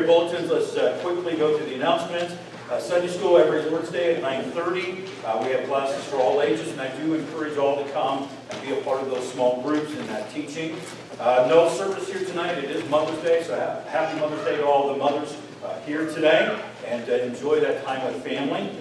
your bulletins, let's quickly go to the announcements. Sunday school every Lord's Day at 9:30. We have classes for all ages, and I do encourage all to come and be a part of those small groups in that teaching. No service here tonight. It is Mother's Day, so happy Mother's Day to all the mothers here today, and enjoy that time with family.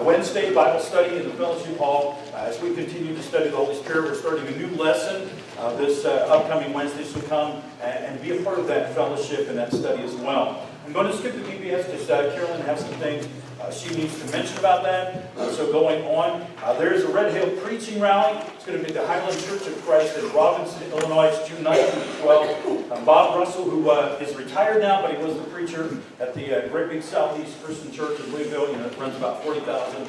Wednesday, Bible study in the fellowship hall. As we continue to study the Holy Spirit, we're starting a new lesson this upcoming Wednesday, so come and be a part of that fellowship and that study as well. I'm going to skip the VBS because Carolyn has some things she needs to mention about that. So going on, there is a Red Hill preaching rally. It's going to be at the Highland Church of Christ in Robinson, Illinois. It's June 9th through 12th. Bob Russell, who is retired now, but he was the preacher at the Great Big Southeast Christian Church in Louisville. It runs about 40,000.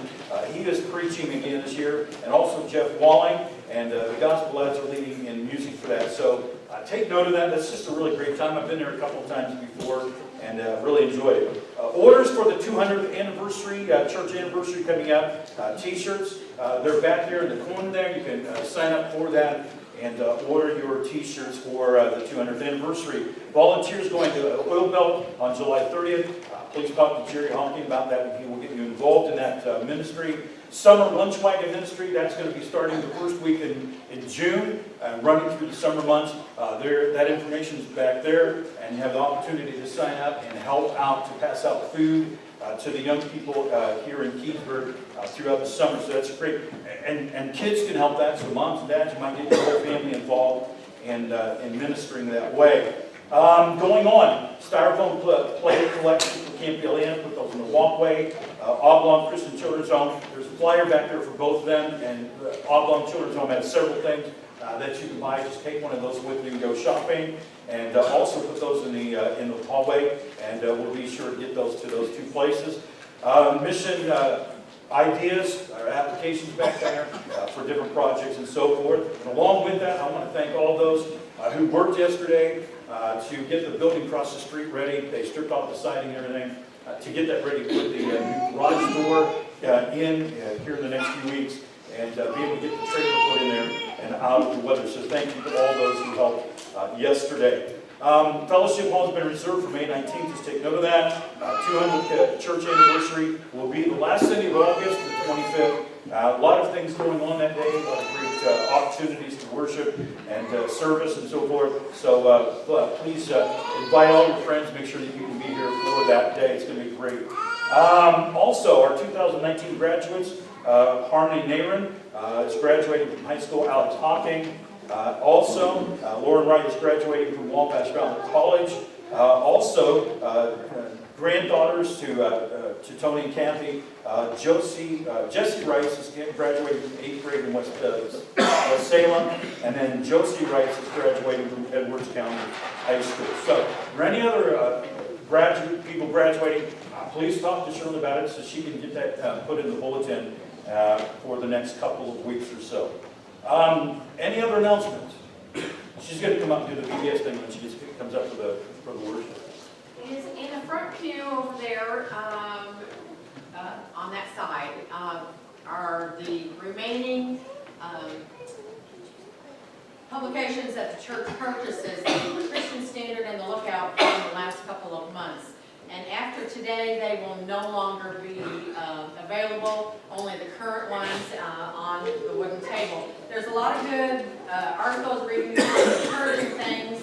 He is preaching again this year, and also Jeff Walling, and the Gospel Lads are leading in music for that. So take note of that. That's just a really great time. I've been there a couple of times before, and really enjoyed it. Orders for the 200th anniversary, church anniversary coming up, t-shirts. They're back there in the corner there. You can sign up for that and order your t-shirts for the 200th anniversary. Volunteers going to Oil Belt on July 30th. Please talk to Jerry Honking about that. He will get you involved in that ministry. Summer Lunch Wagon Ministry, that's going to be starting the first week in June, running through the summer months. That information is back there, and you have the opportunity to sign up and help out to pass out food to the young people here in Keensburg throughout the summer. So that's great. And kids can help that, so moms and dads, you might get your whole family involved in ministering that way. Going on, styrofoam plate collection for Camp Gillian, put those in the walkway. Oblong Christian Children's Home, there's a flyer back there for both of them, and Oblong Children's Home has several things that you can buy. Just take one of those with you and go shopping, and also put those in the hallway, and we'll be sure to get those to those two places. Mission ideas or applications back there for different projects and so forth. And along with that, I want to thank all those who worked yesterday to get the building across the street ready. They stripped off the siding and everything to get that ready to put the new garage door in here in the next few weeks, and be able to get the trailer put in there and out of the weather. So thank you to all those who helped yesterday. Fellowship Hall has been reserved for May 19th. Just take note of that. 200th church anniversary will be the last Sunday of August, the 25th. A lot of things going on that day. A lot of great opportunities to worship and service and so forth. So please invite all your friends. Make sure that you can be here for that day. It's going to be great. Also, our 2019 graduates, Harmony Naren is graduating from high school. Alex Hocking. Also, Lauren Wright is graduating from Wabash Valley College. Also, granddaughters to Tony and Kathy. Jessie Rice is graduating from 8th grade in West Salem. And then Josie Rice is graduating from Edwards County High School. So, for any other people graduating, please talk to Shirley about it so she can get that put in the bulletin for the next couple of weeks or so. Any other announcements? She's going to come up and do the VBS thing when she comes up for the worship. Is in the front pew over there, on that side, are the remaining publications that the church purchases, the Christian Standard and the Lookout, in the last couple of months. And after today, they will no longer be available, only the current ones on the wooden table. There's a lot of good articles, reviews, encouraging things,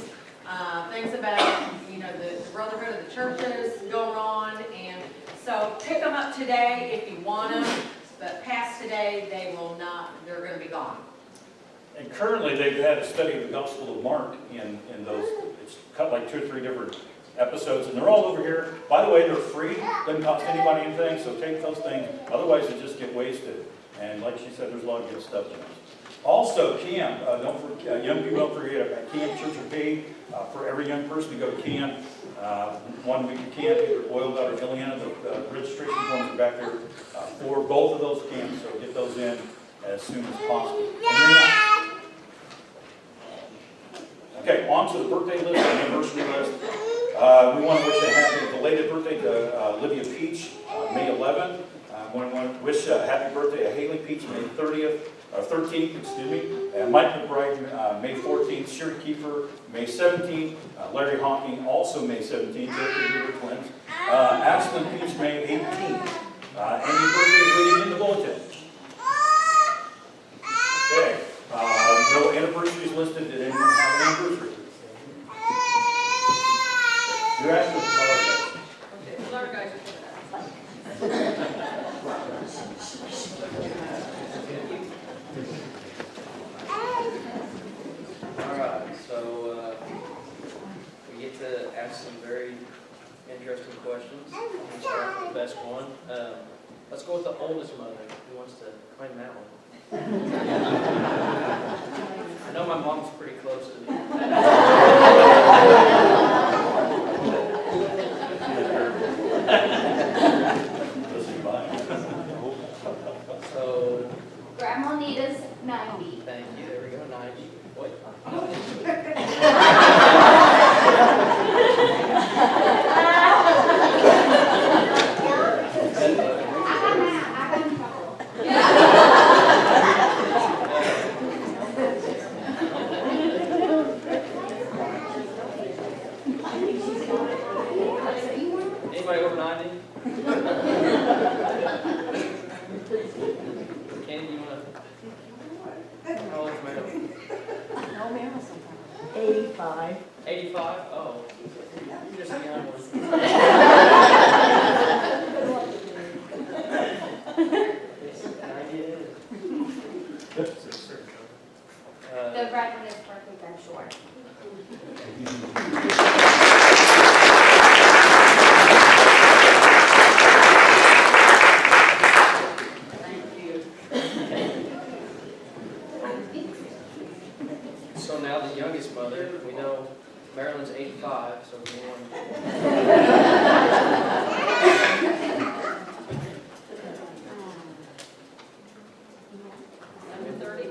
things about, the brotherhood of the churches going on. And so pick them up today if you want them, but past today, they're going to be gone. And currently, they've had a study of the Gospel of Mark in those. It's cut like 2 or 3 different episodes, and they're all over here. By the way, they're free. Doesn't cost anybody anything, so take those things. Otherwise, they just get wasted. And like she said, there's a lot of good stuff in it. Also, camp. Young people don't forget about camp. Church are paid for every young person to go to camp. 1 week of camp, either Oil Belt or Gilliana. The registration forms are back there for both of those camps, so get those in as soon as possible. Okay, on to the birthday list, the anniversary list. We want to wish a happy belated birthday to Olivia Peach, May 11th. Want to wish happy birthday to Haley Peach, May 13th, excuse me, and Mike McBride, May 14th, Sherry Kiefer, May 17th, Larry Honking, also May 17th, they're twins, Ashlyn Peach, May 18th. Any birthdays waiting in the bulletin? Okay, no anniversaries listed. Did anyone have an anniversary? You asked for the flower guys. All right, so we get to ask some very interesting questions. We'll start with the best one. Let's go with the oldest mother. Who wants to claim that one? I know my mom's pretty close to me. So, Grandma Nita's 90. thank you. There we go. 90. What? Anybody over 90? Kenny, do you want to? How old is Meryl? 85. 85? Oh. You're just a young one. The red one is perfect, I'm sure. So now the youngest mother, we know Marilyn's 85, so we want. Under 30?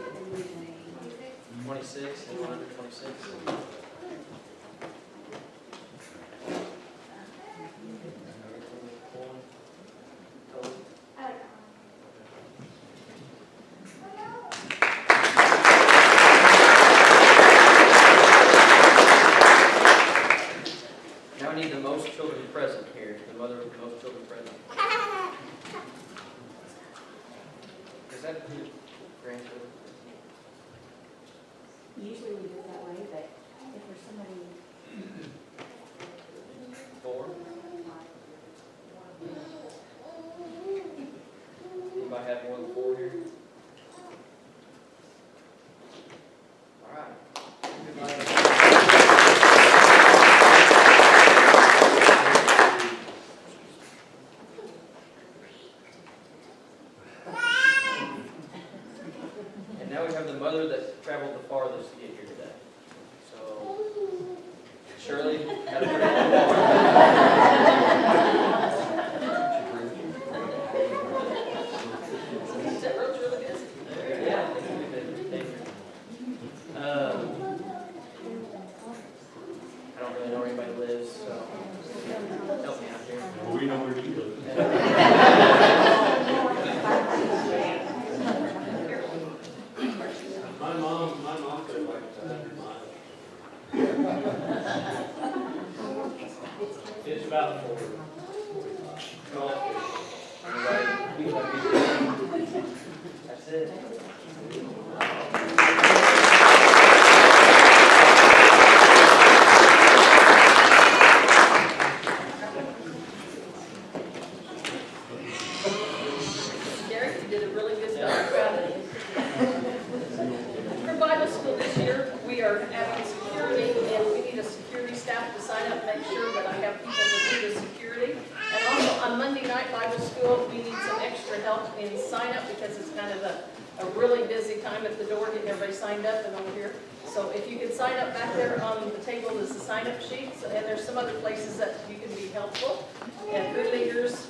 26, anyone under 26? Now I need the most children present here, the mother of the most children present. Is that your grandchildren? Usually we do it that way, but if there's somebody... 4? Anybody have more than 4 here? All right. And now we have the mother that traveled the farthest to get here today. So, Shirley, had a pretty long walk. Yeah, thank you. I don't really know where anybody lives, so help me out here. We know where you live. My mom could like 100 miles. It's about 40. That's it. Derek, you did a really good job. Proud of you. For Bible school this year, we are having security, and we need a security staff to sign up and make sure that I have people to do the security. And also on Monday night Bible school, we need some extra help in sign up because it's kind of a really busy time at the door getting everybody signed up and over here. So if you can sign up back there on the table is the sign up sheets, and there's some other places that you can be helpful. And group leaders,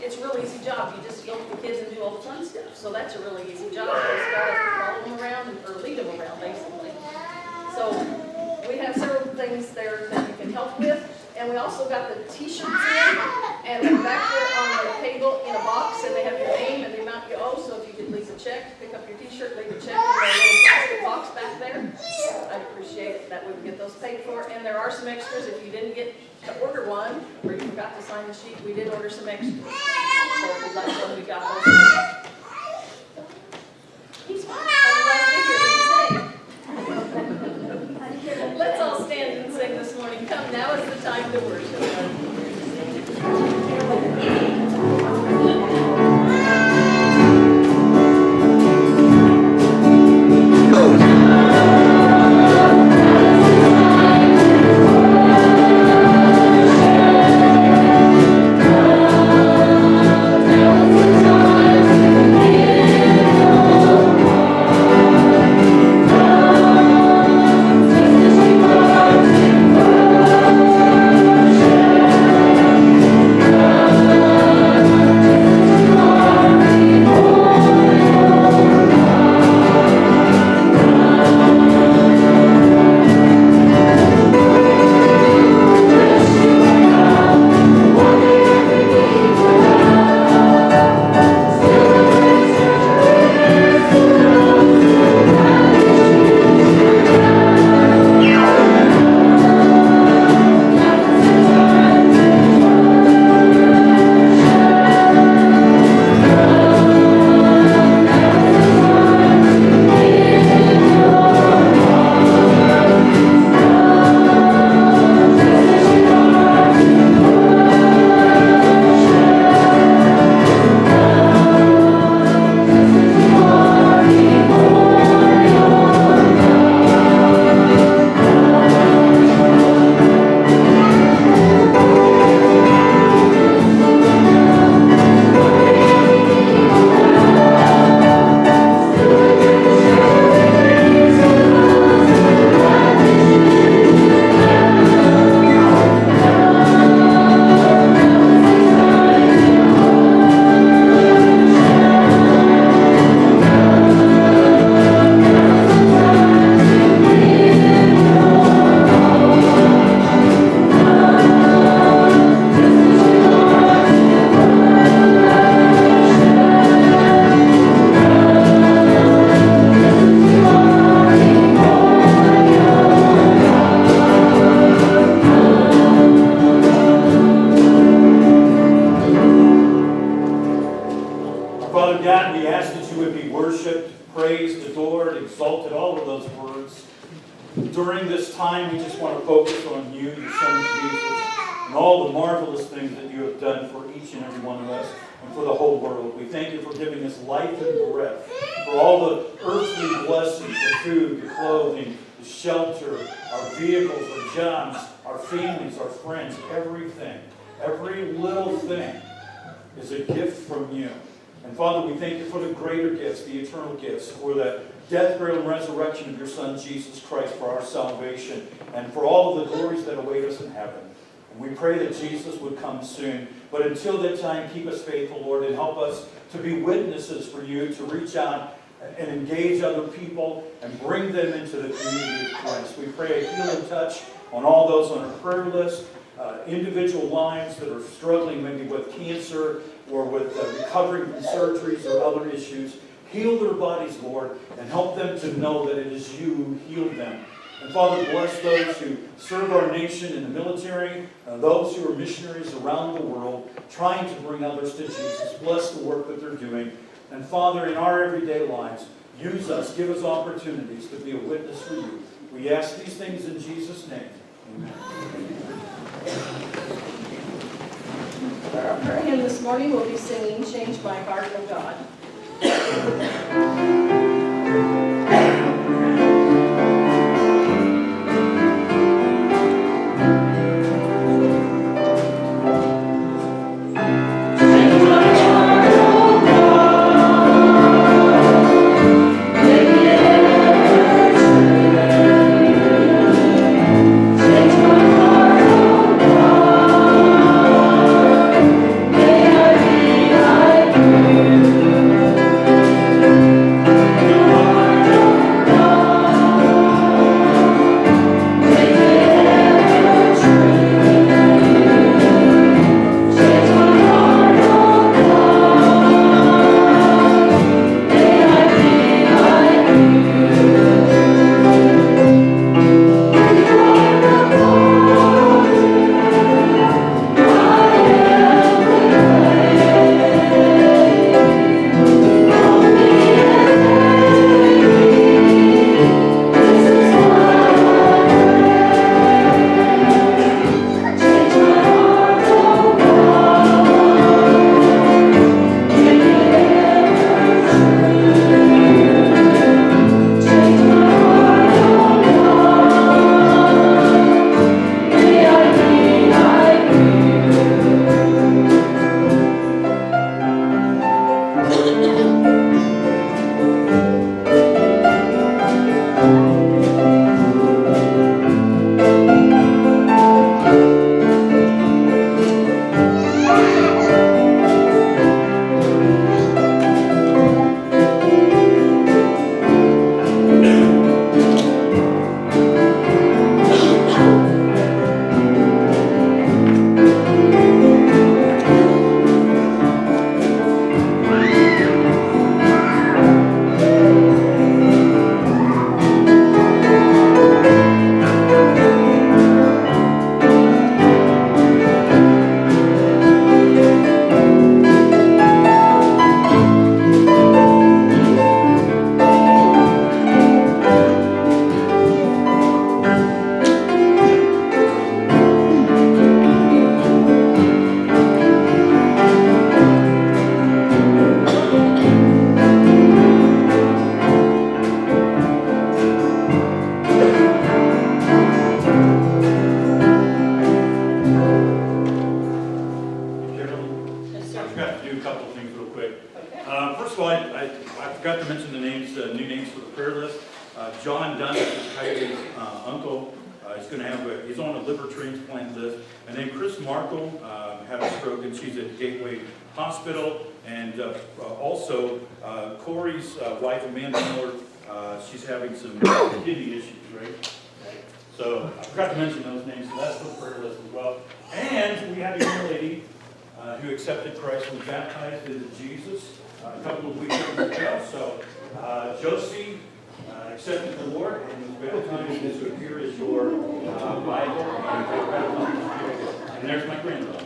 it's a real easy job. You just go with the kids and do all the fun stuff. So that's a really easy job. You just gotta follow them around or lead them around, basically. So we have several things there that you can help with. And we also got the t-shirts in, and they're back there on the table in a box, and they have and there are some extras. If you didn't get to order one, or you forgot to sign the sheet, we did order some extras. So if you'd like one, we got those. He's fine. I'm glad to hear you sing. Let's all stand and sing this morning. Come, now is the time to worship. During this time, we just want to focus on you, your Son Jesus, and all the marvelous things that you have done for each and every one of us and for the whole world. We thank you for giving us life and breath, for all the earthly blessings, the food, the clothing, the shelter, our vehicles, our jobs, our families, our friends, everything. Every little thing is a gift from you. And Father, we thank you for the greater gifts, the eternal gifts, for the death, burial, and resurrection of your Son, Jesus Christ, for our salvation, and for all of the glories that await us in heaven. And we pray that Jesus would come soon. But until that time, keep us faithful, Lord, and help us to be witnesses for you, to reach out and engage other people and bring them into the community of Christ. We pray a healing touch on all those on our prayer list, individual lives that are struggling maybe with cancer or with recovering from surgeries or other issues. Heal their bodies, Lord, and help them to know that it is you who healed them. And Father, bless those who serve our nation in the military, those who are missionaries around the world, trying to bring others to Jesus. Bless the work that they're doing. And Father, in our everyday lives, use us, give us opportunities to be a witness for you. We ask these things in Jesus' name. Amen. Our prayer hymn this morning will be singing Changed My Heart, O God. May I be like you. First of all, I forgot to mention the names, new names for the prayer list. John Dunn is Heidi's uncle. He's on a liver transplant list. And then Chris Markle had a stroke, and she's at Gateway Hospital. And also Corey's wife, Amanda Miller, she's having some kidney issues, right? So I forgot to mention those names, so that's for the prayer list as well. And we have a young lady who accepted Christ and was baptized into Jesus a couple of weeks ago. So Josie accepted the Lord and was baptized, and so here is your Bible and your baptism. And there's my granddaughter.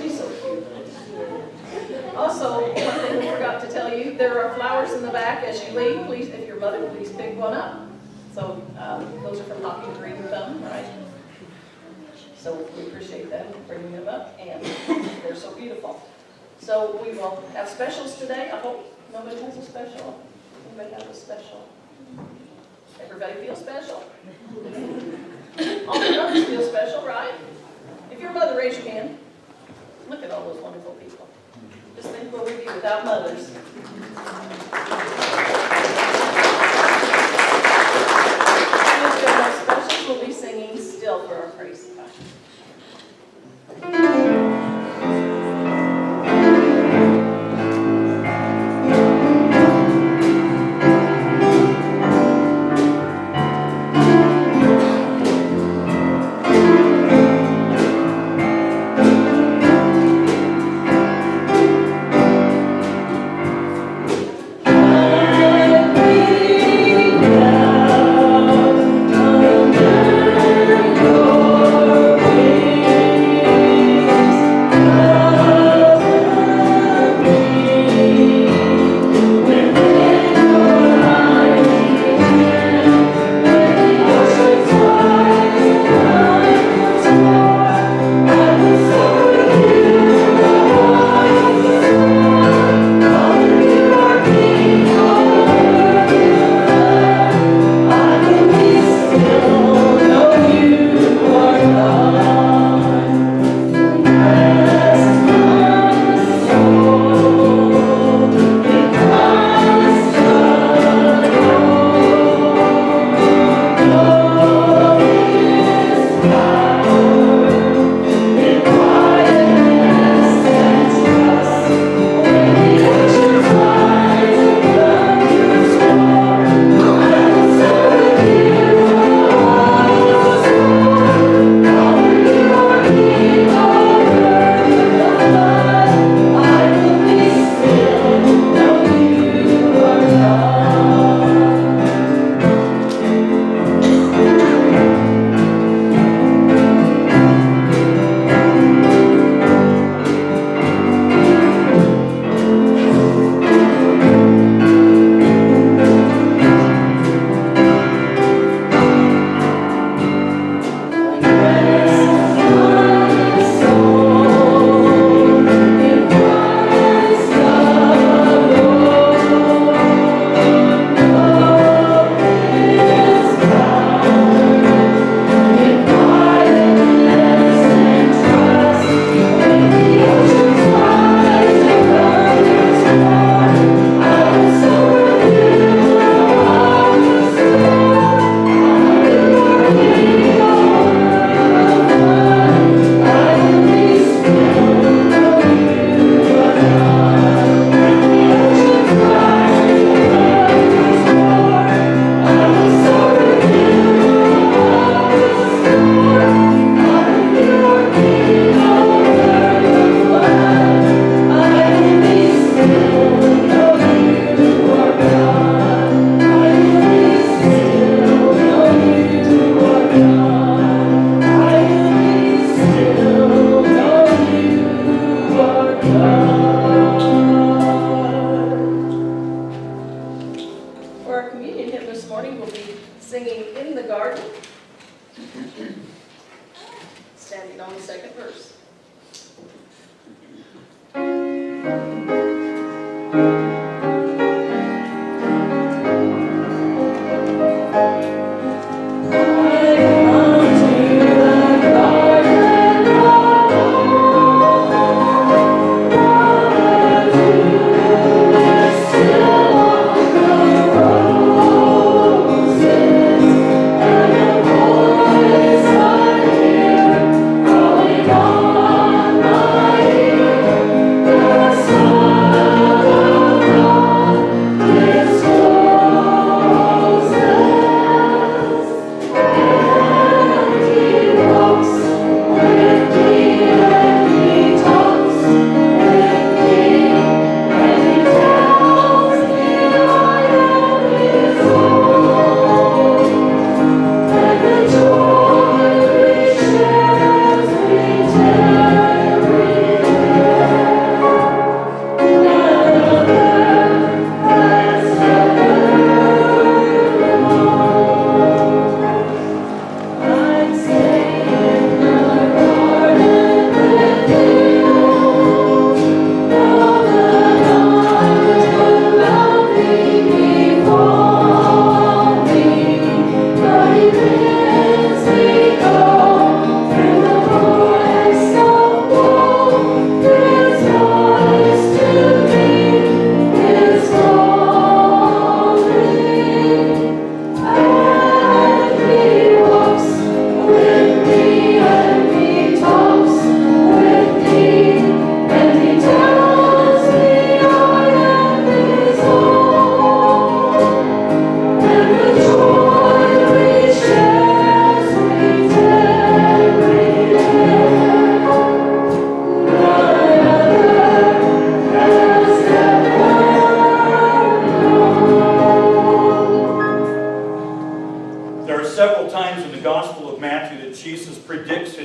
She's so cute. Also, one thing we forgot to tell you, there are flowers in the back as you leave. Please, if your mother, please pick one up. So those are from Hawking Green Thumb, right? So we appreciate them bringing them up, and they're so beautiful. So we will have specials today. I hope nobody has a special. Anybody have a special? Everybody feel special? All the mothers feel special, right? If you're a mother, raise your hand. Look at all those wonderful people. Just think where we'd be without mothers. If there are no specials, we'll be singing still for our praise time.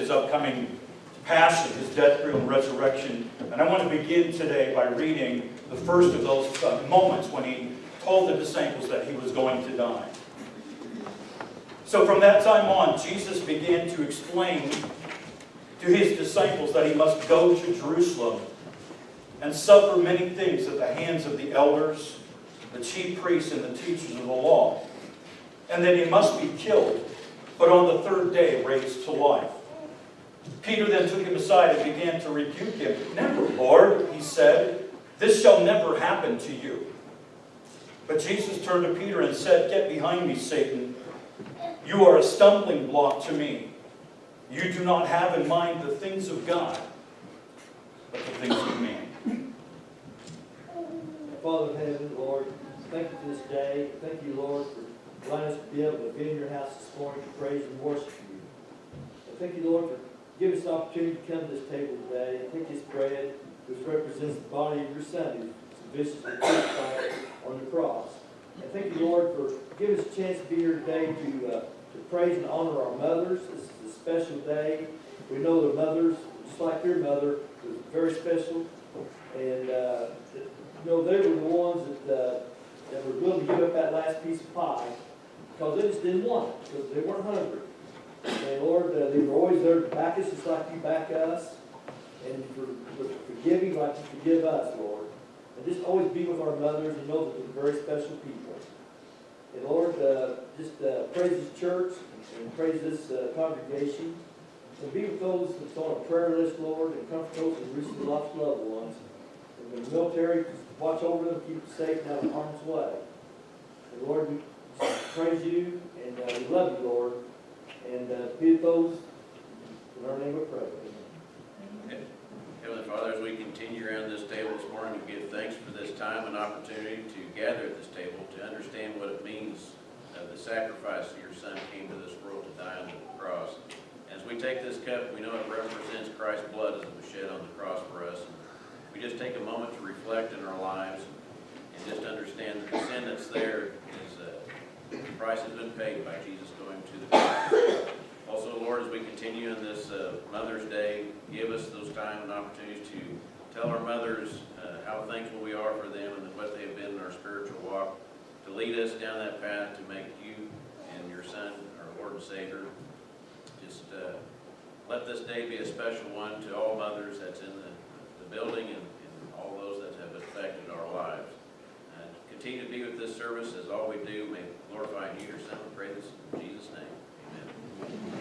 his upcoming passion, his death, burial, and resurrection. And I want to begin today by reading the first of those moments when he told the disciples that he was going to die. So from that time on, Jesus began to explain to his disciples that he must go to Jerusalem and suffer many things at the hands of the elders, the chief priests, and the teachers of the law, and that he must be killed, but on the third day raised to life. Peter then took him aside and began to rebuke him. "Never, Lord," he said, "this shall never happen to you." But Jesus turned to Peter and said, "Get behind me, Satan. You are a stumbling block to me. You do not have in mind the things of God, but the things of man." Father in heaven, Lord, thank you for this day. Thank you, Lord, for allowing us to be able to be in your house this morning to praise and worship you. And thank you, Lord, for giving us the opportunity to come to this table today and take this bread, which represents the body of your Son, who's viciously crucified on the cross. And thank you, Lord, for giving us a chance to be here today to praise and honor our mothers. This is a special day. We know the mothers, just like your mother, was very special. And, they were the ones that were willing to give up that last piece of pie because they just didn't want it, because they weren't hungry. And Lord, they were always there to back us just like you back us, and for forgiving like you forgive us, Lord. And just always be with our mothers and know that they're very special people. And Lord, just praise this church and praise this congregation. And be with those that's on a prayer list, Lord, and comfort those who recently lost loved ones. And the military, watch over them, keep them safe and out of harm's way. And Lord, we just praise you and we love you, Lord. And be with those in our name we pray. Amen. Heavenly Father, as we continue around this table this morning, we give thanks for this time and opportunity to gather at this table to understand what it means, the sacrifice that your Son came to this world to die on the cross. As we take this cup, we know it represents Christ's blood as it was shed on the cross for us. And we just take a moment to reflect in our lives and just understand that the sin that's there is the price has been paid by Jesus going to the cross. Also, Lord, as we continue in this Mother's Day, give us those time and opportunities to tell our mothers how thankful we are for them and what they have been in our spiritual walk, to lead us down that path to make you and your Son our Lord and Savior. Just let this day be a special one to all mothers that's in the building and all those that have affected our lives. And continue to be with this service as all we do. May glorify you, your Son. We pray this in Jesus' name. Amen.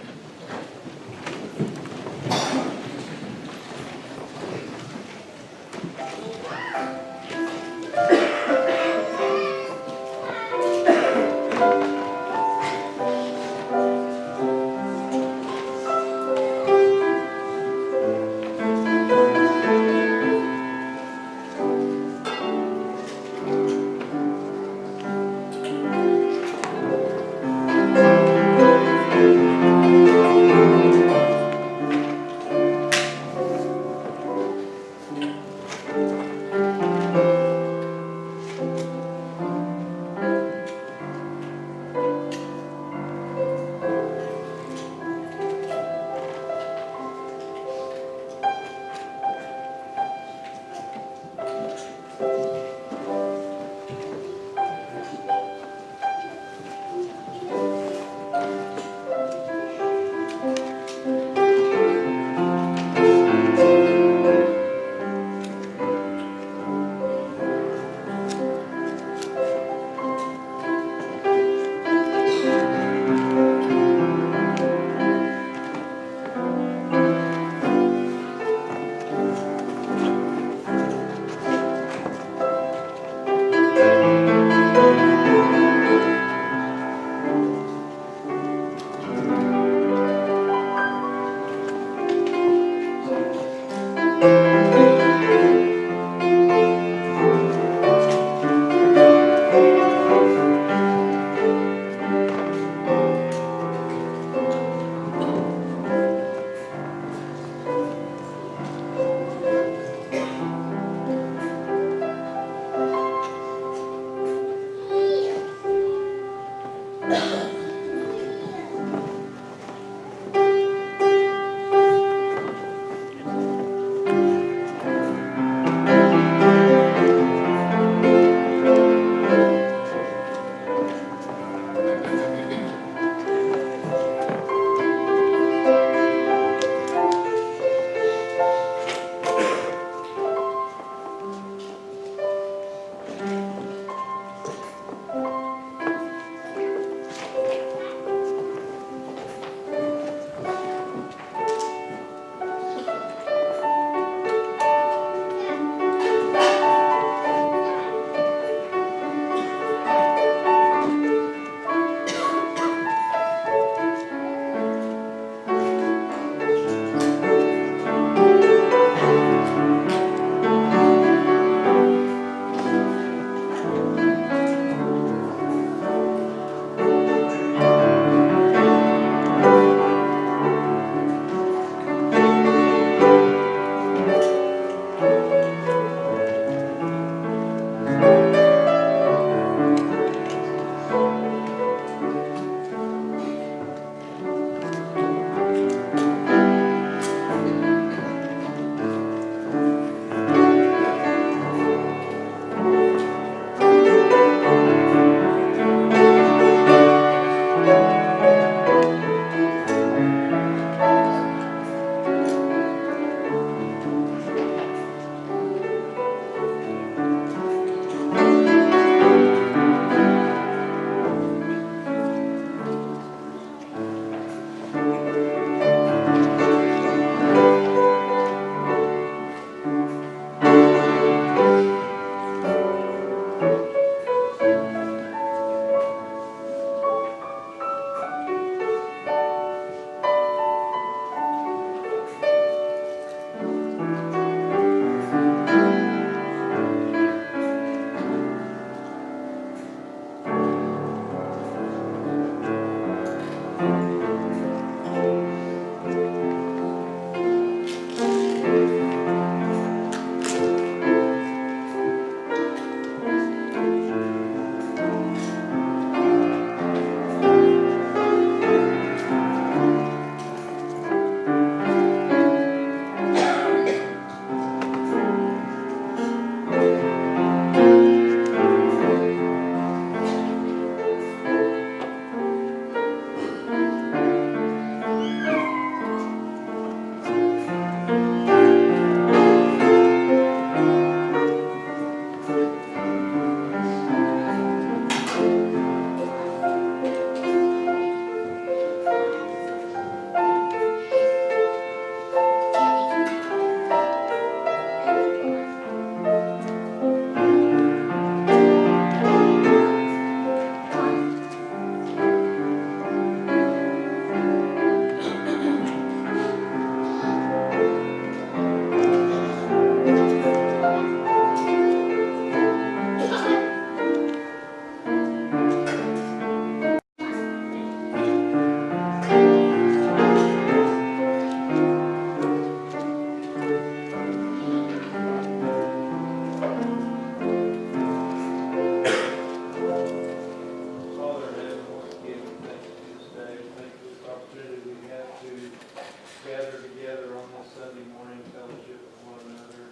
together on this Sunday morning, fellowship with one another.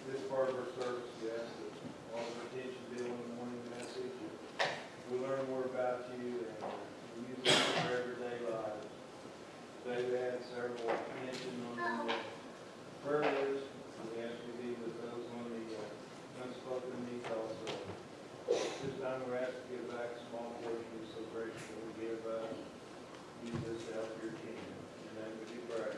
This part of our service, we ask that all of our attention be on the morning message. We learn more about you and we use it in our everyday lives. Today we had several mentioned on the prayer list. We ask you to be with those on the unspoken needs also. This time we're asked to give back a small portion, so grateful we give. Use this to help your kingdom. In the name of you pray.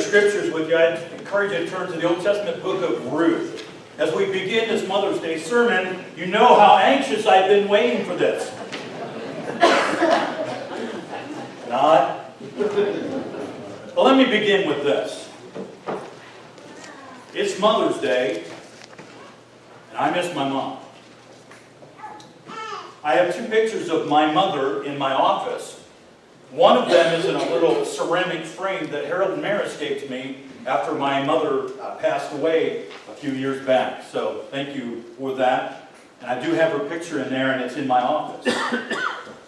Scriptures with you, I encourage you to turn to the Old Testament book of Ruth. As we begin this Mother's Day sermon, you know how anxious I've been waiting for this. Not? Well, let me begin with this. It's Mother's Day, and I miss my mom. I have two pictures of my mother in my office. One of them is in a little ceramic frame that Harold Maris gave to me after my mother passed away a few years back. So thank you for that. And I do have her picture in there, and it's in my office.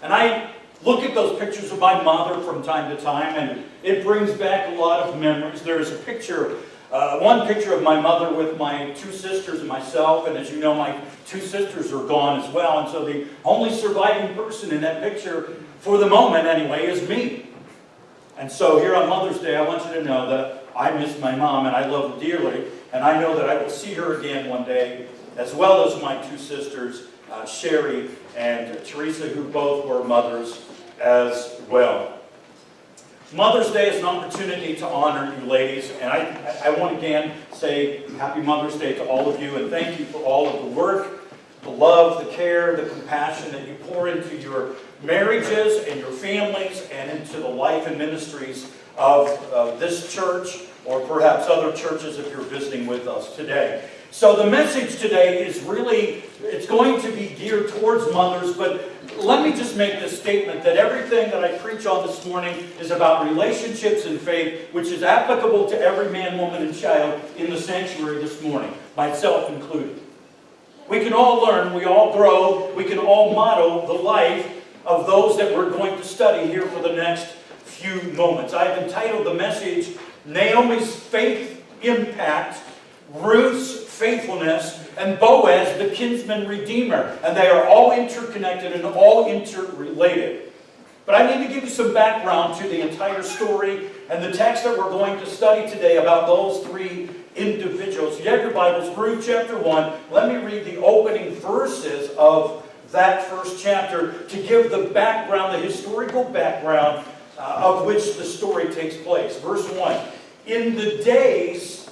And I look at those pictures of my mother from time to time, and it brings back a lot of memories. There is a picture, one picture of my mother with my two sisters and myself, and as you know, my two sisters are gone as well, and so the only surviving person in that picture, for the moment anyway, is me. And so here on Mother's Day, I want you to know that I miss my mom, and I love her dearly, and I know that I will see her again one day, as well as my two sisters, Sherry and Teresa, who both were mothers as well. Mother's Day is an opportunity to honor you ladies, and I want to again say Happy Mother's Day to all of you, and thank you for all of the work, the love, the care, the compassion that you pour into your marriages and your families and into the life and ministries of this church, or perhaps other churches if you're visiting with us today. So the message today is really, it's going to be geared towards mothers, but let me just make this statement that everything that I preach on this morning is about relationships and faith, which is applicable to every man, woman, and child in the sanctuary this morning, myself included. We can all learn, we all grow, we can all model the life of those that we're going to study here for the next few moments. I've entitled the message, Naomi's Faith Impact, Ruth's Faithfulness, and Boaz, the kinsman redeemer. And they are all interconnected and all interrelated. But I need to give you some background to the entire story and the text that we're going to study today about those three individuals. You have your Bibles, Ruth chapter 1. Let me read the opening verses of that first chapter to give the background, the historical background of which the story takes place. Verse 1. In the days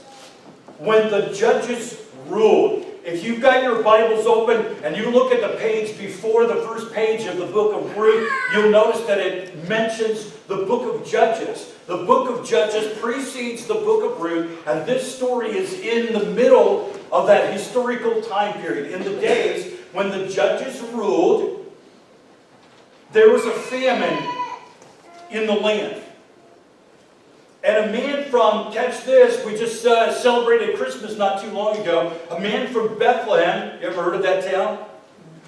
when the judges ruled. If you've got your Bibles open and you look at the page before the first page of the book of Ruth, you'll notice that it mentions the book of Judges. The book of Judges precedes the book of Ruth, and this story is in the middle of that historical time period. In the days when the judges ruled, there was a famine in the land. And a man from, catch this, we just celebrated Christmas not too long ago. A man from Bethlehem, you ever heard of that town?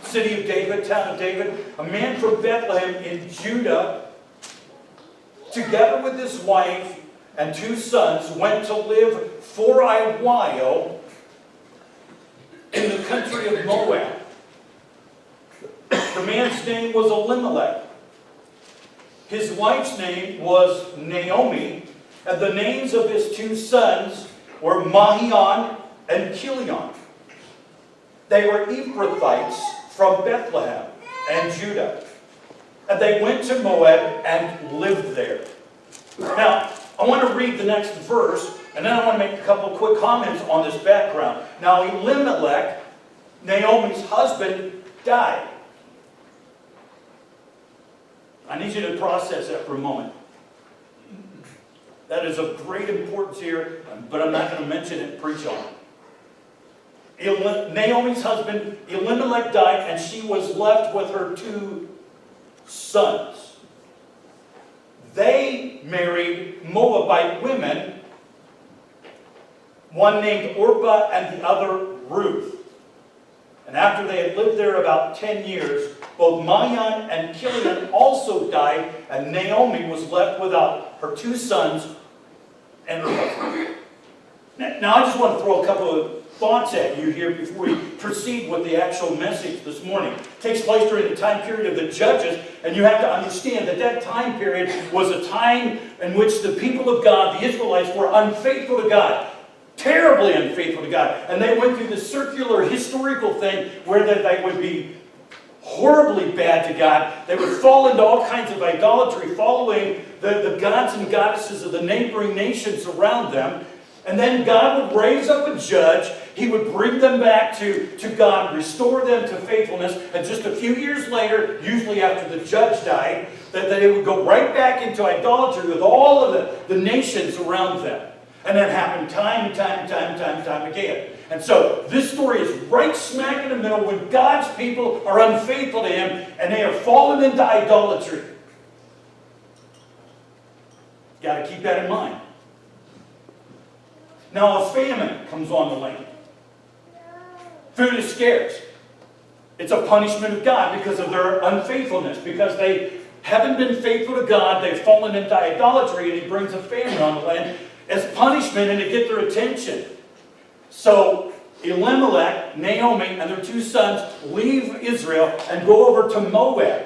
City of David, town of David. A man from Bethlehem in Judah, together with his wife and 2 sons, went to live for a while in the country of Moab. The man's name was Elimelech. His wife's name was Naomi, and the names of his 2 sons were Mahion and Chilion. They were Ephrathites from Bethlehem and Judah. And they went to Moab and lived there. Now, I want to read the next verse, and then I want to make a couple of quick comments on this background. Now, Elimelech, Naomi's husband, died. I need you to process that for a moment. That is of great importance here, but I'm not going to mention it and preach on it. Naomi's husband, Elimelech, died, and she was left with her 2 sons. They married Moabite women, one named Orpah and the other Ruth. And after they had lived there about 10 years, both Mahion and Chilion also died, and Naomi was left without her 2 sons and her husband. Now, I just want to throw a couple of thoughts at you here before we proceed with the actual message this morning. It takes place during the time period of the Judges, and you have to understand that that time period was a time in which the people of God, the Israelites, were unfaithful to God. Terribly unfaithful to God. And they went through this circular historical thing where they would be horribly bad to God. They would fall into all kinds of idolatry, following the gods and goddesses of the neighboring nations around them. And then God would raise up a judge. He would bring them back to God, restore them to faithfulness. And just a few years later, usually after the judge died, that they would go right back into idolatry with all of the nations around them. And that happened time and time again. And so this story is right smack in the middle when God's people are unfaithful to Him and they are fallen into idolatry. Got to keep that in mind. Now a famine comes on the land. Food is scarce. It's a punishment of God because of their unfaithfulness, because they haven't been faithful to God, they've fallen into idolatry, and He brings a famine on the land as punishment and to get their attention. So Elimelech, Naomi, and their 2 sons leave Israel and go over to Moab.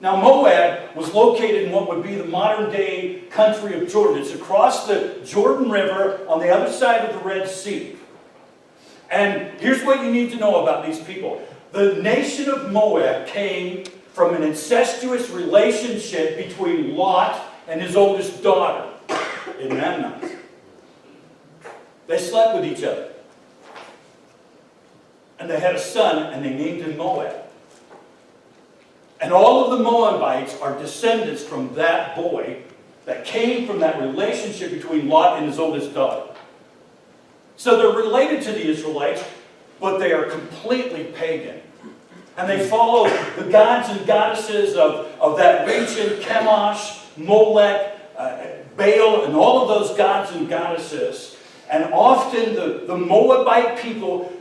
Now Moab was located in what would be the modern day country of Jordan. It's across the Jordan River on the other side of the Red Sea. And here's what you need to know about these people. The nation of Moab came from an incestuous relationship between Lot and his oldest daughter. Isn't that nice? They slept with each other. And they had a son, and they named him Moab. And all of the Moabites are descendants from that boy that came from that relationship between Lot and his oldest daughter. So they're related to the Israelites, but they are completely pagan. And they follow the gods and goddesses of that region, Chemosh, Molech, Baal, and all of those gods and goddesses. And often the Moabite people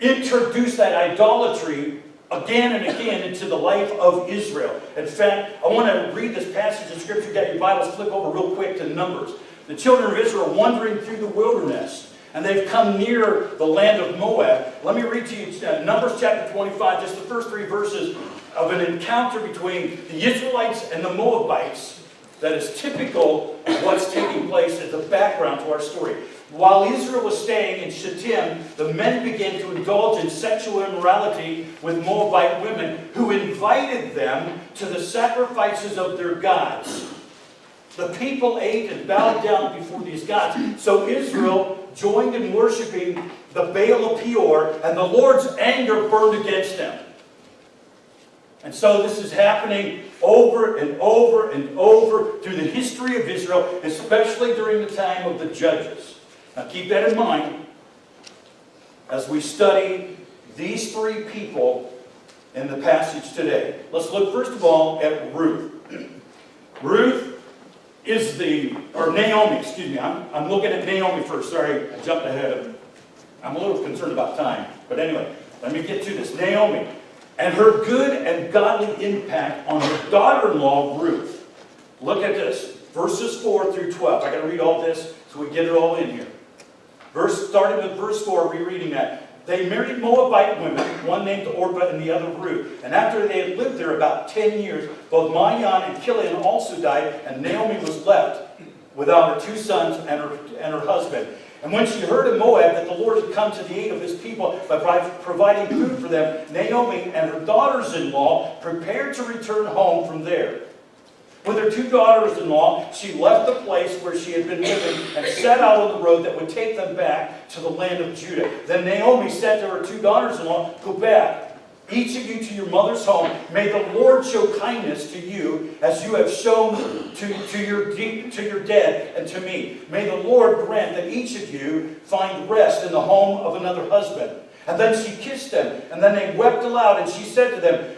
introduce that idolatry again and again into the life of Israel. In fact, I want to read this passage of Scripture. Get your Bibles, flip over real quick to Numbers. The children of Israel are wandering through the wilderness, and they've come near the land of Moab. Let me read to you Numbers chapter 25, just the first 3 verses of an encounter between the Israelites and the Moabites that is typical of what's taking place as a background to our story. While Israel was staying in Shittim, the men began to indulge in sexual immorality with Moabite women who invited them to the sacrifices of their gods. The people ate and bowed down before these gods. So Israel joined in worshiping the Baal of Peor, and the Lord's anger burned against them. And so this is happening over and over and over through the history of Israel, especially during the time of the Judges. Now keep that in mind as we study these 3 people in the passage today. Let's look first of all at Ruth. Ruth is Naomi, excuse me. I'm looking at Naomi first. Sorry, I jumped ahead. I'm a little concerned about time. But anyway, let me get to this. Naomi and her good and godly impact on her daughter-in-law, Ruth. Look at this. Verses 4 through 12. I got to read all this so we get it all in here. Starting with verse 4, rereading that. They married Moabite women, one named Orpah and the other Ruth. And after they had lived there about 10 years, both Mahlon and Chilion also died, and Naomi was left without her 2 sons and her husband. And when she heard in Moab that the Lord had come to the aid of his people by providing food for them, Naomi and her daughters-in-law prepared to return home from there. With her 2 daughters-in-law, she left the place where she had been living and set out on the road that would take them back to the land of Judah. Then Naomi said to her 2 daughters-in-law, "Go back, each of you to your mother's home. May the Lord show kindness to you as you have shown to your dead and to me. May the Lord grant that each of you find rest in the home of another husband." And then she kissed them, and then they wept aloud, and she said to them,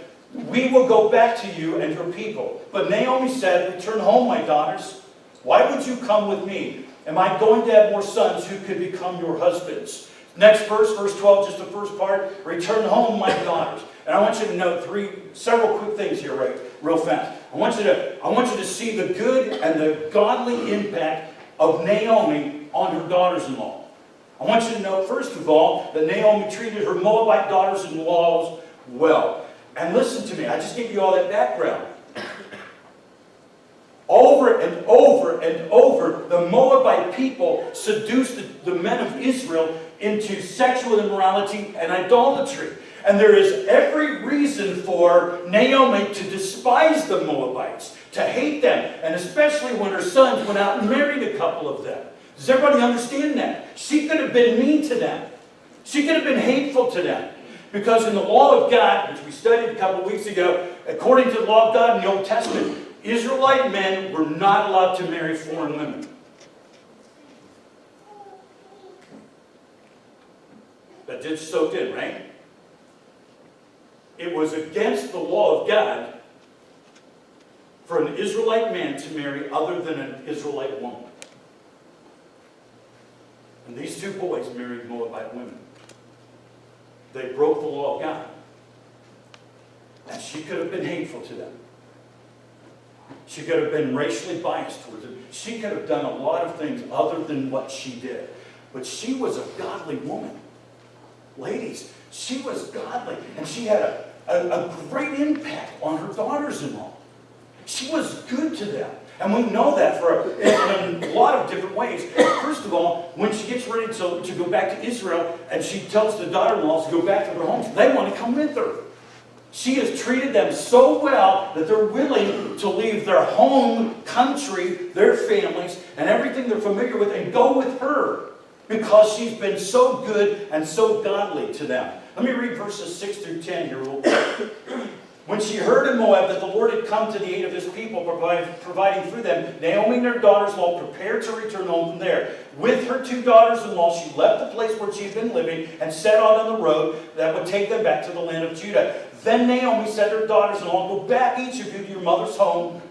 "We will go back to you and your people." But Naomi said, "Return home, my daughters. Why would you come with me? Am I going to have more sons who could become your husbands?" Next verse, verse 12, just the first part. "Return home, my daughters." And I want you to note several quick things here, real fast. I want you to see the good and the godly impact of Naomi on her daughters-in-law. I want you to note, first of all, that Naomi treated her Moabite daughters-in-law well. And listen to me, I just gave you all that background. Over and over and over, the Moabite people seduced the men of Israel into sexual immorality and idolatry. And there is every reason for Naomi to despise the Moabites, to hate them, and especially when her sons went out and married a couple of them. Does everybody understand that? She could have been mean to them. She could have been hateful to them. Because in the law of God, which we studied a couple of weeks ago, according to the law of God in the Old Testament, Israelite men were not allowed to marry foreign women. That just soaked in, right? It was against the law of God for an Israelite man to marry other than an Israelite woman. And these 2 boys married Moabite women. They broke the law of God. And she could have been hateful to them. She could have been racially biased towards them. She could have done a lot of things other than what she did. But she was a godly woman. Ladies, she was godly. And she had a great impact on her daughters-in-law. She was good to them. And we know that in a lot of different ways. First of all, when she gets ready to go back to Israel, and she tells the daughter-in-laws to go back to their homes, they want to come with her. She has treated them so well that they're willing to leave their home country, their families, and everything they're familiar with, and go with her. Because she's been so good and so godly to them. Let me read verses 6 through 10 here real quick. When she heard in Moab that the Lord had come to the aid of his people, providing for them, Naomi and her daughters-in-law prepared to return home from there. With her 2 daughters-in-law, she left the place where she had been living and set out on the road that would take them back to the land of Judah. Then Naomi said to her daughters-in-law, "Go back, each of you, to your mother's home.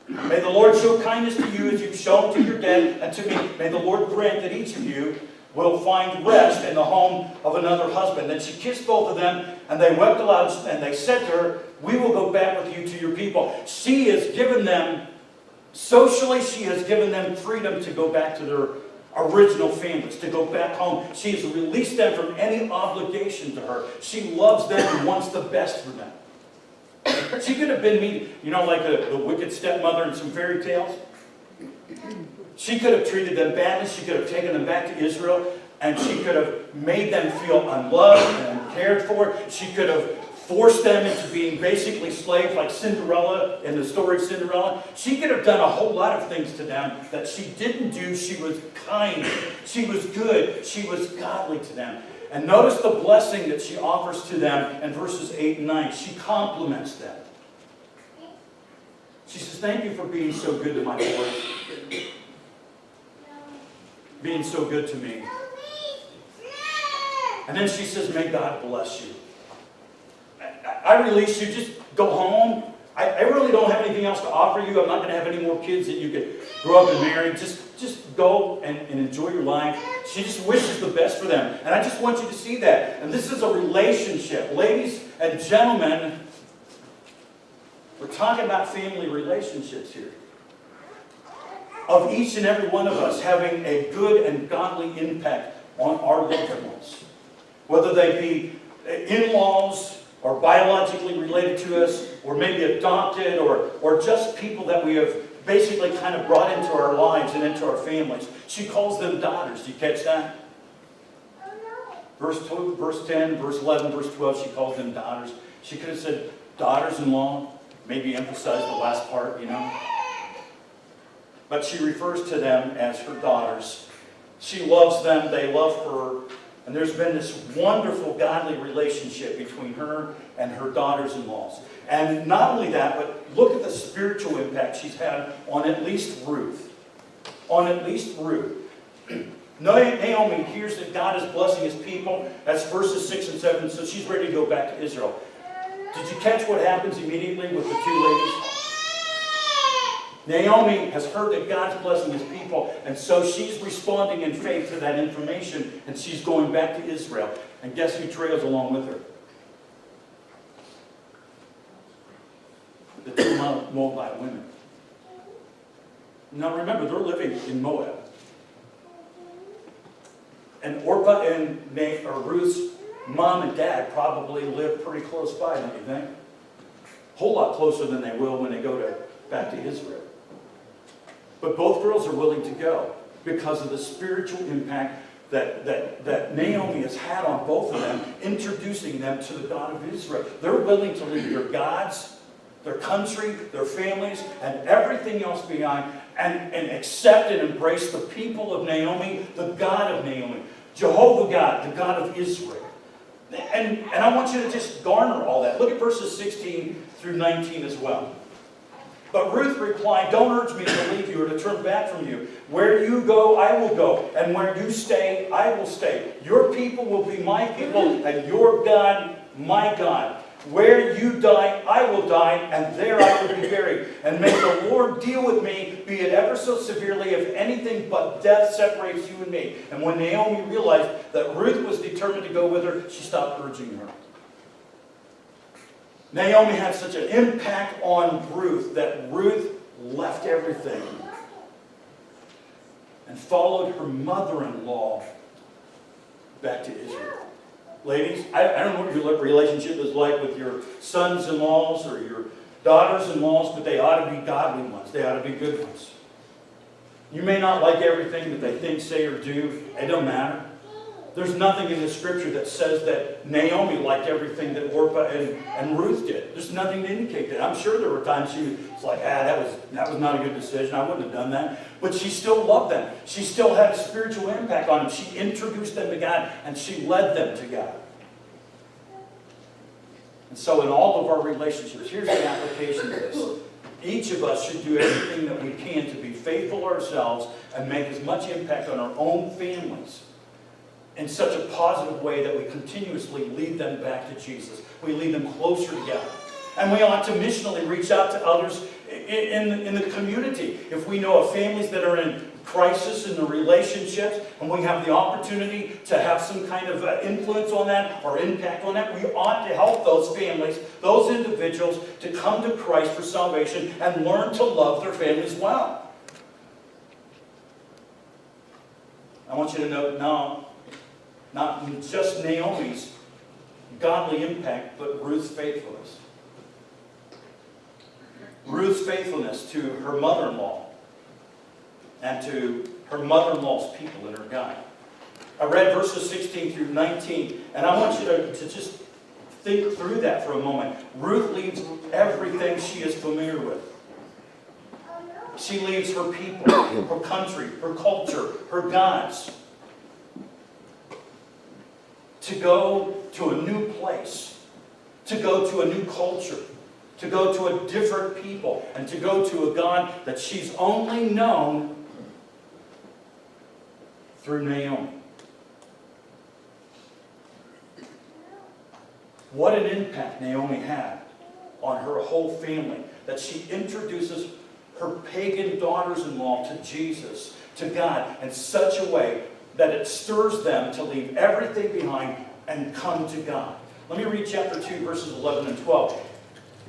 May the Lord show kindness to you as you've shown to your dead and to me. May the Lord grant that each of you will find rest in the home of another husband." Then she kissed both of them, and they wept aloud, and they said to her, "We will go back with you to your people." She has given them, socially, she has given them freedom to go back to their original families, to go back home. She has released them from any obligation to her. She loves them and wants the best for them. She could have been mean, like the wicked stepmother in some fairy tales. She could have treated them badly. She could have taken them back to Israel, and she could have made them feel unloved and uncared for. She could have forced them into being basically slaves like Cinderella in the story of Cinderella. She could have done a whole lot of things to them that she didn't do. She was kind. She was good. She was godly to them. And notice the blessing that she offers to them in verses 8 and 9. She compliments them. She says, "Thank you for being so good to my boys. Being so good to me." And then she says, "May God bless you." I release you, just go home. I really don't have anything else to offer you. I'm not going to have any more kids that you could grow up and marry. Just go and enjoy your life. She just wishes the best for them. And I just want you to see that. And this is a relationship. Ladies and gentlemen, we're talking about family relationships here. Of each and every one of us having a good and godly impact on our loved ones. Whether they be in-laws, or biologically related to us, or maybe adopted, or just people that we have basically kind of brought into our lives and into our families. She calls them daughters. Do you catch that? Verse 2, verse 10, verse 11, verse 12, she calls them daughters. She could have said daughters-in-law, maybe emphasize the last part, But she refers to them as her daughters. She loves them, they love her. And there's been this wonderful godly relationship between her and her daughters-in-laws. And not only that, but look at the spiritual impact she's had on at least Ruth. On at least Ruth. Naomi hears that God is blessing his people. That's verses 6 and 7. So she's ready to go back to Israel. Did you catch what happens immediately with the two ladies? Naomi has heard that God's blessing his people, and so she's responding in faith to that information, and she's going back to Israel. And guess who trails along with her? The two Moabite women. Now remember, they're living in Moab. And Orpah and Ruth's mom and dad probably live pretty close by, don't you think? A whole lot closer than they will when they go back to Israel. But both girls are willing to go because of the spiritual impact that Naomi has had on both of them, introducing them to the God of Israel. They're willing to leave their gods, their country, their families, and everything else behind, and accept and embrace the people of Naomi, the God of Naomi, Jehovah God, the God of Israel. And I want you to just garner all that. Look at verses 16 through 19 as well. But Ruth replied, don't urge me to leave you or to turn back from you. Where you go, I will go. And where you stay, I will stay. Your people will be my people, and your God, my God. Where you die, I will die, and there I will be buried. And may the Lord deal with me, be it ever so severely, if anything but death separates you and me. And when Naomi realized that Ruth was determined to go with her, she stopped urging her. Naomi had such an impact on Ruth that Ruth left everything and followed her mother-in-law back to Israel. Ladies, I don't know what your relationship is like with your sons-in-laws or your daughters-in-laws, but they ought to be godly ones. They ought to be good ones. You may not like everything that they think, say, or do. It don't matter. There's nothing in the scripture that says that Naomi liked everything that Orpah and Ruth did. There's nothing to indicate that. I'm sure there were times she was like, that was not a good decision. I wouldn't have done that. But she still loved them. She still had a spiritual impact on them. She introduced them to God, and she led them to God. And so in all of our relationships, here's the application of this. Each of us should do everything that we can to be faithful ourselves and make as much impact on our own families in such a positive way that we continuously lead them back to Jesus. We lead them closer together. And we ought to missionally reach out to others in the community. If we know of families that are in crisis in the relationships, and we have the opportunity to have some kind of influence on that or impact on that, we ought to help those families, those individuals, to come to Christ for salvation and learn to love their families well. I want you to note now, not just Naomi's godly impact, but Ruth's faithfulness. Ruth's faithfulness to her mother-in-law and to her mother-in-law's people and her God. I read verses 16 through 19, and I want you to just think through that for a moment. Ruth leaves everything she is familiar with. She leaves her people, her country, her culture, her gods, to go to a new place, to go to a new culture, to go to a different people, and to go to a God that she's only known through Naomi. What an impact Naomi had on her whole family, that she introduces her pagan daughters-in-law to Jesus, to God, in such a way that it stirs them to leave everything behind and come to God. Let me read chapter 2, verses 11 and 12.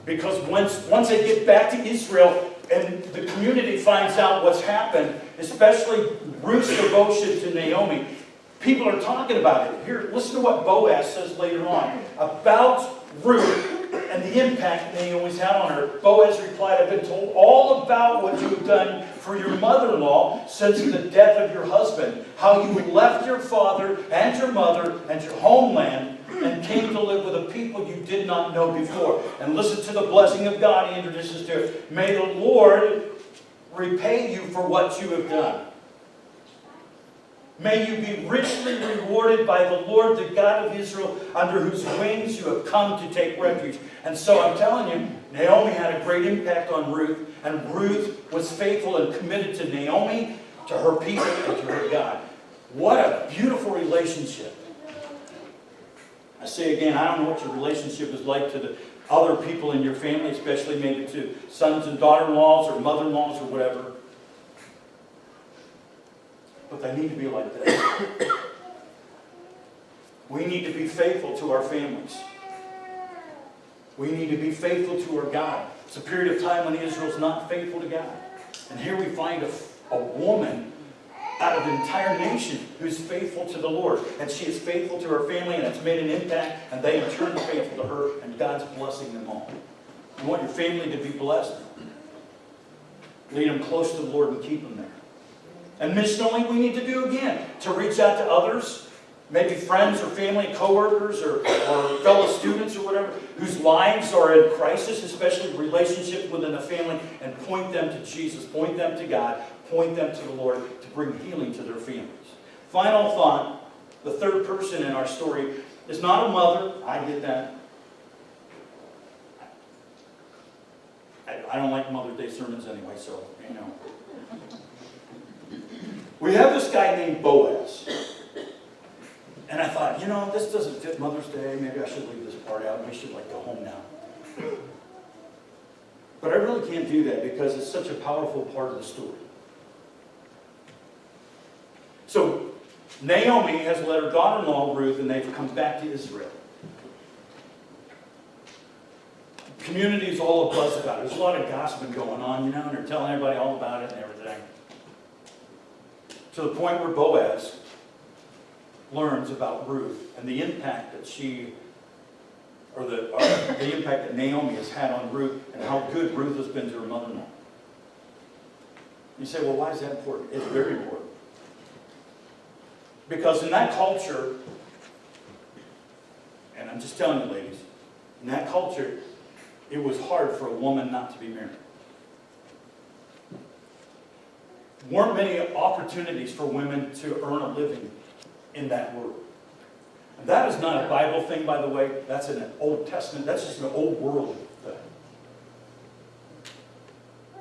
Because once they get back to Israel and the community finds out what's happened, especially Ruth's devotion to Naomi, people are talking about it. Here, listen to what Boaz says later on about Ruth and the impact Naomi's had on her. Boaz replied, I've been told all about what you've done for your mother-in-law since the death of your husband, how you left your father and your mother and your homeland and came to live with a people you did not know before. And listen to the blessing of God he introduces to it. May the Lord repay you for what you have done. May you be richly rewarded by the Lord, the God of Israel, under whose wings you have come to take refuge. And so I'm telling you, Naomi had a great impact on Ruth, and Ruth was faithful and committed to Naomi, to her people, and to her God. What a beautiful relationship. I say again, I don't know what your relationship is like to the other people in your family, especially maybe to sons and daughter-in-laws or mother-in-laws or whatever. But they need to be like that. We need to be faithful to our families. We need to be faithful to our God. It's a period of time when Israel's not faithful to God. And here we find a woman out of the entire nation who's faithful to the Lord. And she is faithful to her family, and it's made an impact, and they in turn are faithful to her, and God's blessing them all. You want your family to be blessed? Lead them close to the Lord and keep them there. And missionally, we need to do again, to reach out to others, maybe friends or family, co-workers or fellow students or whatever, whose lives are in crisis, especially relationships within a family, and point them to Jesus, point them to God, point them to the Lord to bring healing to their families. Final thought, the third person in our story is not a mother. I get that. I don't like Mother's Day sermons anyway, so, you know. We have this guy named Boaz. And I thought, you know, this doesn't fit Mother's Day. Maybe I should leave this part out. We should go home now. But I really can't do that because it's such a powerful part of the story. So Naomi has led her daughter-in-law Ruth, and they've come back to Israel. The community's all abuzz about it. There's a lot of gossiping going on, you know, and they're telling everybody all about it and everything. To the point where Boaz learns about Ruth and the impact that the impact that Naomi has had on Ruth and how good Ruth has been to her mother-in-law. You say, well, why is that important? It's very important. Because in that culture, and I'm just telling you ladies, in that culture, it was hard for a woman not to be married. Weren't many opportunities for women to earn a living in that world. And that is not a Bible thing, by the way. That's in an Old Testament. That's just an old world thing.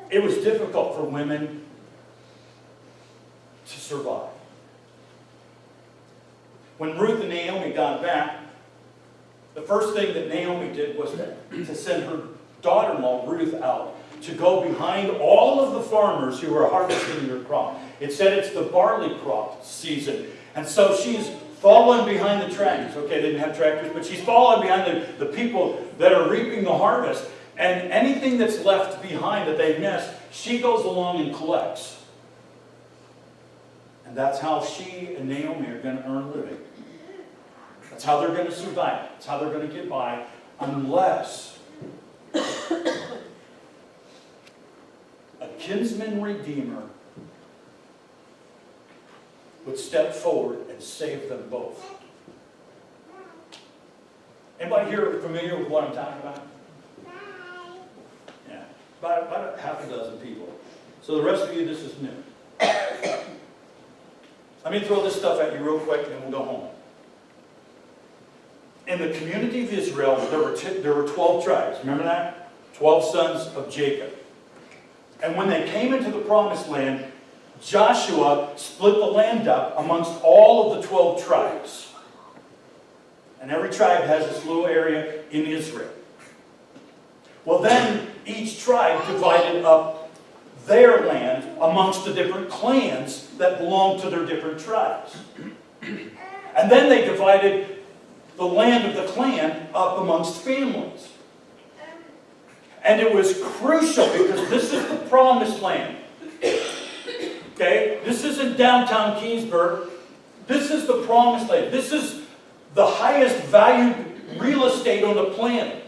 It was difficult for women to survive. When Ruth and Naomi got back, the first thing that Naomi did was to send her daughter-in-law Ruth out to go behind all of the farmers who were harvesting their crop. It said it's the barley crop season. And so she's following behind the tractors. Okay, they didn't have tractors, but she's following behind the people that are reaping the harvest. And anything that's left behind that they missed, she goes along and collects. And that's how she and Naomi are going to earn a living. That's how they're going to survive. That's how they're going to get by, unless a kinsman redeemer would step forward and save them both. Anybody here familiar with what I'm talking about? Yeah, about half a dozen people. So the rest of you, this is new. Let me throw this stuff at you real quick and then we'll go home. In the community of Israel, there were 12 tribes. Remember that? 12 sons of Jacob. And when they came into the promised land, Joshua split the land up amongst all of the 12 tribes. And every tribe has this little area in Israel. Well, then each tribe divided up their land amongst the different clans that belonged to their different tribes. And then they divided the land of the clan up amongst families. And it was crucial because this is the promised land. Okay? This isn't downtown Keensburg. This is the promised land. This is the highest valued real estate on the planet.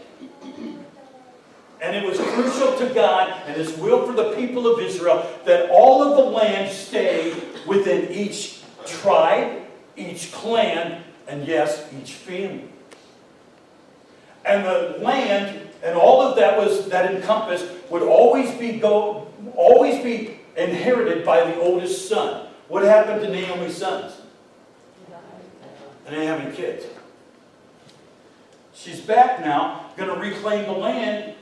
And it was crucial to God and His will for the people of Israel that all of the land stay within each tribe, each clan, and yes, each family. And the land and all of that encompassed would always be inherited by the oldest son. What happened to Naomi's sons? They didn't have any kids. She's back now, going to reclaim the land,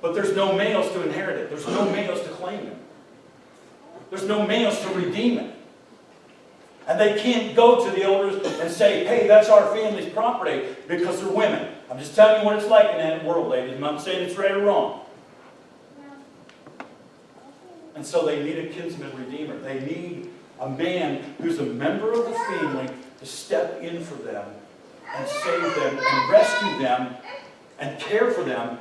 but there's no males to inherit it. There's no males to claim it. There's no males to redeem it. And they can't go to the elders and say, hey, that's our family's property, because they're women. I'm just telling you what it's like in that world, ladies. I'm not saying it's right or wrong. And so they need a kinsman redeemer. They need a man who's a member of the family to step in for them and save them and rescue them and care for them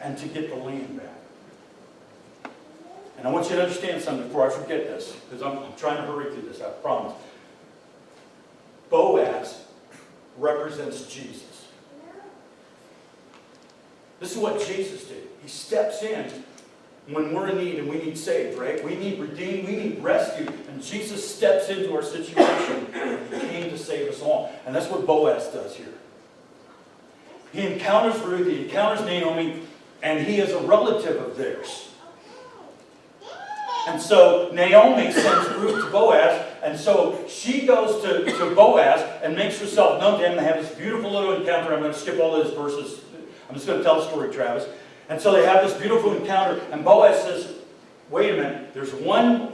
and to get the land back. And I want you to understand something before I forget this, because I'm trying to hurry through this, I promise. Boaz represents Jesus. This is what Jesus did. He steps in when we're in need and we need saved, right? We need redeemed, we need rescued, and Jesus steps into our situation. He came to save us all. And that's what Boaz does here. He encounters Ruth, he encounters Naomi, and he is a relative of theirs. And so Naomi sends Ruth to Boaz, and so she goes to Boaz and makes herself known to him. They have this beautiful little encounter. I'm going to skip all those verses. I'm just going to tell the story, Travis. And so they have this beautiful encounter, and Boaz says, wait a minute, there's one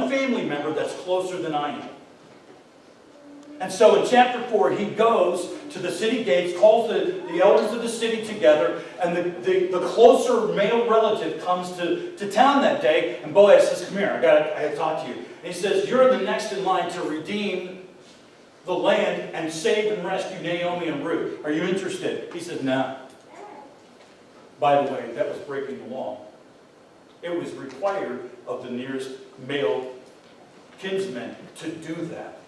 family member that's closer than I am. And so in chapter 4, he goes to the city gates, calls the elders of the city together, and the closer male relative comes to town that day, and Boaz says, come here, I got to talk to you. And he says, you're the next in line to redeem the land and save and rescue Naomi and Ruth. Are you interested? He says, no. By the way, that was breaking the law. It was required of the nearest male kinsman to do that.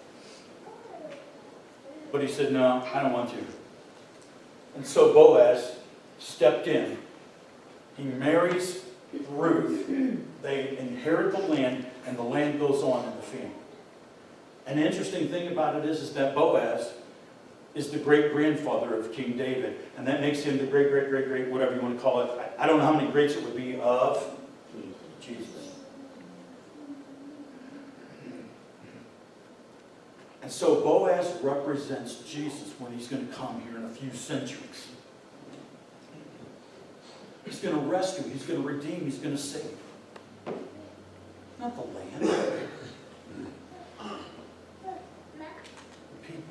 But he said, no, I don't want to. And so Boaz stepped in. He marries Ruth. They inherit the land, and the land goes on in the family. An interesting thing about it is that Boaz is the great-grandfather of King David. And that makes him the great, whatever you want to call it. I don't know how many greats it would be of Jesus. And so Boaz represents Jesus when he's going to come here in a few centuries. He's going to rescue, he's going to redeem, he's going to save. Not the land. The people.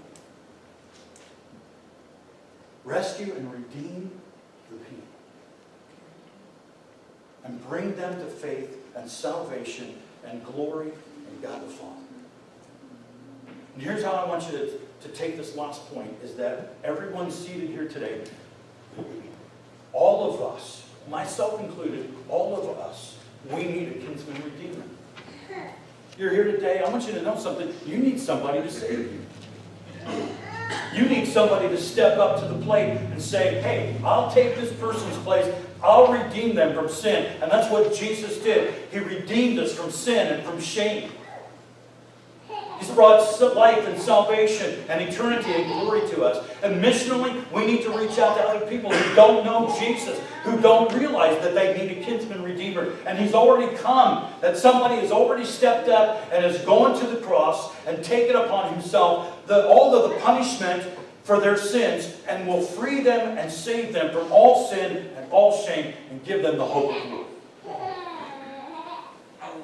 Rescue and redeem the people. And bring them to faith and salvation and glory in God the Father. And here's how I want you to take this last point, is that everyone seated here today, all of us, myself included, all of us, we need a kinsman redeemer. You're here today, I want you to know something. You need somebody to save you. You need somebody to step up to the plate and say, hey, I'll take this person's place. I'll redeem them from sin. And that's what Jesus did. He redeemed us from sin and from shame. He's brought life and salvation and eternity and glory to us. And missionally, we need to reach out to other people who don't know Jesus, who don't realize that they need a kinsman redeemer. And He's already come, that somebody has already stepped up and has gone to the cross and taken upon Himself all of the punishment for their sins, and will free them and save them from all sin and all shame and give them the hope of glory.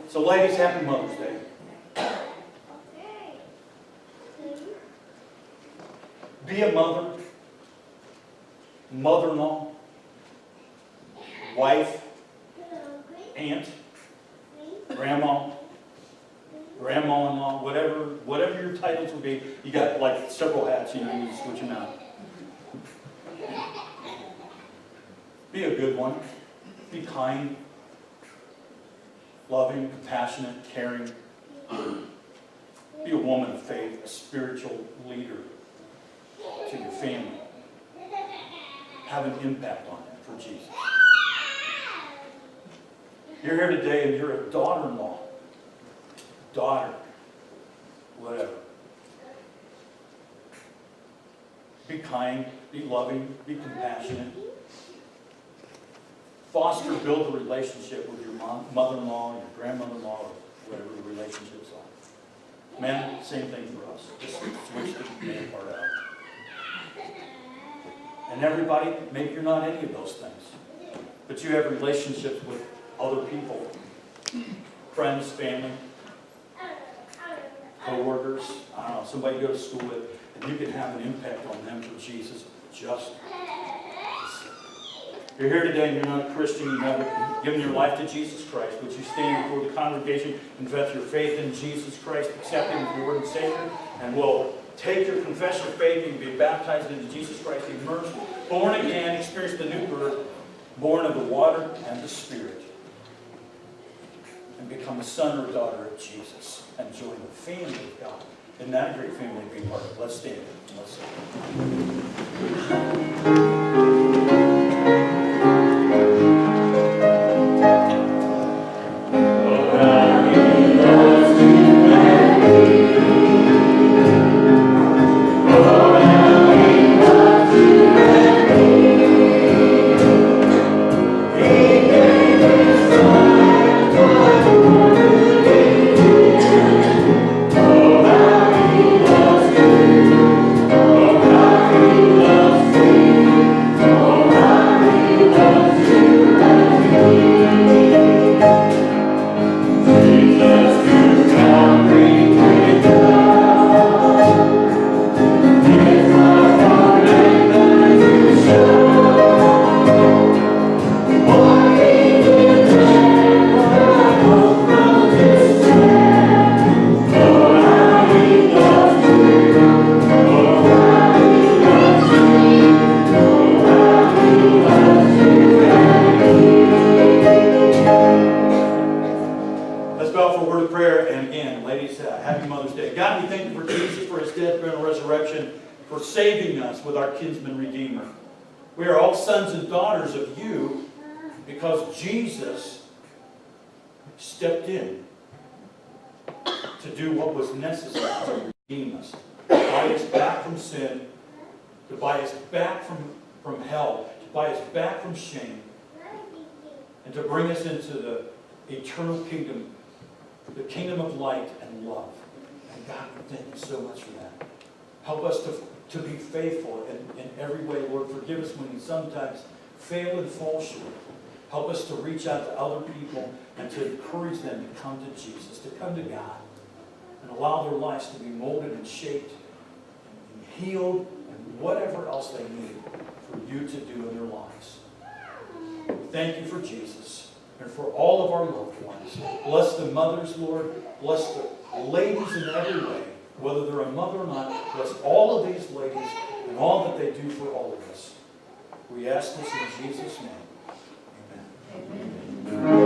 So ladies, happy Mother's Day. Be a mother. mother-in-law, wife, aunt, grandma, grandma-in-law, whatever your titles would be. You got like several hats, you just switch them out. Be a good one. Be kind, loving, compassionate, caring. Be a woman of faith, a spiritual leader to your family. Have an impact on it for Jesus. You're here today and you're a daughter-in-law, daughter, whatever. Be kind, be loving, be compassionate. Foster, build a relationship with your mother-in-law, your grandmother-in-law, or whatever the relationships are. Men, same thing for us. Just switch the man part out. And everybody, maybe you're not any of those things, but you have relationships with other people, friends, family, co-workers, I don't know, somebody you go to school with, and you can have an impact on them for Jesus just. You're here today and you're not a Christian, you've never given your life to Jesus Christ. Would you stand before the congregation, confess your faith in Jesus Christ, accept Him as your Lord and Savior, and will take your confession of faith and be baptized into Jesus Christ, immersed, born again, experience the new birth, born of the water and the Spirit, and become a son or daughter of Jesus, and join the family of God. Isn't that a great family to be part of? Let's stand and let's sing. Happy Mother's Day. God, we thank you for Jesus, for His death, burial, and resurrection, for saving us with our kinsman Redeemer. We are all sons and daughters of you because Jesus stepped in to do what was necessary to redeem us, to buy us back from sin, to buy us back from hell, to buy us back from shame, and to bring us into the eternal kingdom, the kingdom of light and love. And God, we thank you so much for that. Help us to be faithful in every way. Lord, forgive us when we sometimes fail and fall short. Help us to reach out to other people and to encourage them to come to Jesus, to come to God, and allow their lives to be molded and shaped and healed and whatever else they need for you to do in their lives. Thank you for Jesus and for all of our loved ones. Bless the mothers, Lord. Bless the ladies in every way, whether they're a mother or not. Bless all of these ladies and all that they do for all of us. We ask this in Jesus' name. Amen. Amen.